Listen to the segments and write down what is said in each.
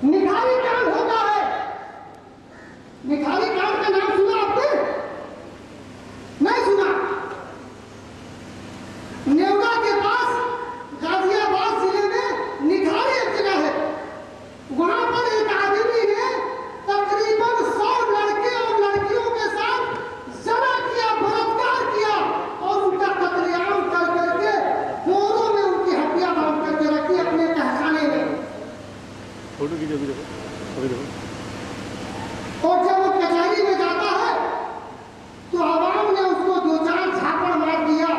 निखारी कांड होता है। निखारी कांड का नाम सुना आपने? नहीं सुना? नेवरा के पास गाजियाबाद जिले में निखारी एक जगह है। वहां पर एक आदमी ने तकरीबन 100 लड़के और लड़कियों के साथ जना किया, बलात्कार किया और उनका कत्लेआम कर करके बोरों में उनकी हड्डियां बांध करके रखी अपने तहखाने में। फोटो खींचो, अभी देखो। और जब वो कचहरी में जाता है तो आवाम ने उसको 2-4 झापड़ मार दिया।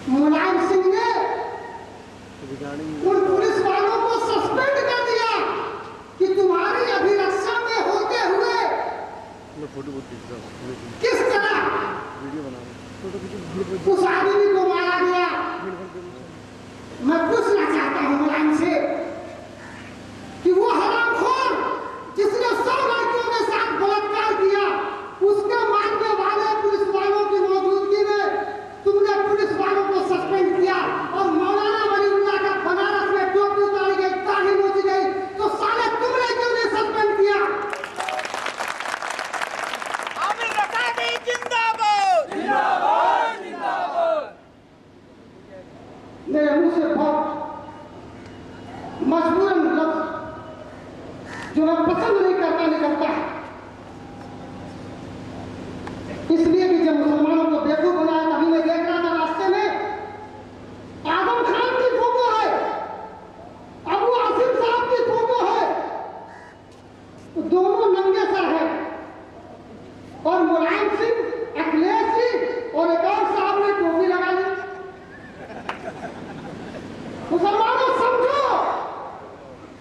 मुलायम सिंह ने उन पुलिस वालों को सस्पेंड कर दिया कि तुम्हारी अभिरक्षा में होते हुए किस तरह उस आदमी को मारा गया। मैं पूछना चाहता हूं मुलायम से कि वो हरामखोर जिसने 100 लड़कियों के साथ बलात्कार किया, उसके मारने वाले पुलिस वालों की मौजूदगी में तुमने पुलिस वालों को सस्पेंड किया और मौलाना वलीउल्लाह का बनारस में टोपी उतारी गई, दाढ़ी नोची गई, तो साले तुमने क्यों नहीं सस्पेंड किया? आमिर रकाबी जिंदाबाद, जिंदाबाद, जिंदाबाद। मेरे मुंह से बहुत मजबूरन लफ्ज जो मैं पसंद नहीं करता निकलता है, इसलिए कि जब मुसलमानों को बेवकूफ बनाया, तभी मैं देख रहा था रास्ते में आजम खान की फोटो है, अबू आसिम साहब की फोटो है, दोनों नंगे सर है और मुलायम सिंह, अखिलेश जी और एक और साहब ने टोपी लगा ली। मुसलमानों समझो,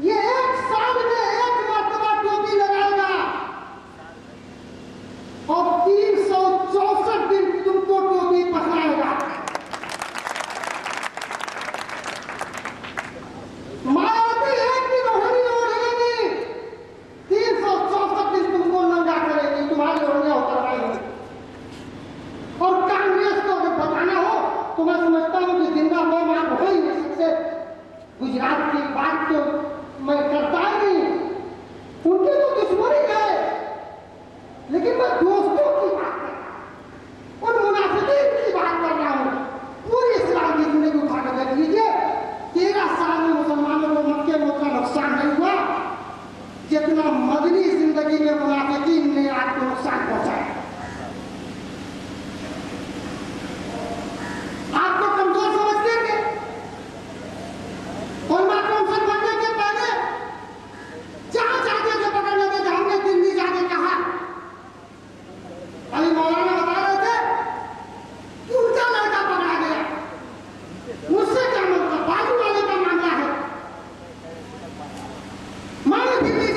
ये 1 साल में 1 मरतबा टोपी लगाएगा और 364 दिन तुमको टोपी पहनाएगा। मायावती एक दिन ओढ़नी ओढ़ेगी, 364 दिन तुमको नंगा करेगी, तुम्हारी ओढ़नियां उतरवाएगी। और कांग्रेस को अगर बताना हो तो मैं समझता हूं कि जिंदा मैं आप हो ही नहीं सकते। गुजरात की बात तो मैं करता ही नहीं, उनकी तो दुश्मनी है, लेकिन मैं दोस्तों की बात कर रहा हूं, उन मुनाफिकीन की बात कर रहा हूं। पूरी इस्लाम की जिंदगी उठा कर देख लीजिए, 13 साल में मुसलमानों को मक्के में उतना नुकसान नहीं हुआ जितना मदनी जिंदगी में मुनाफिकीन ने आपको नुकसान पहुंचाया। आपको कमजोर समझते थे और मैं कौंसल बनने के पहले जहां जाते थे पकड़ने के, हमने दिल्ली जाके कहा, अभी मौलाना बता रहे थे कि उनका लड़का पकड़ा गया, मुझसे क्या मतलब, बाजू वाले का मामला है। मैंने दिल्ली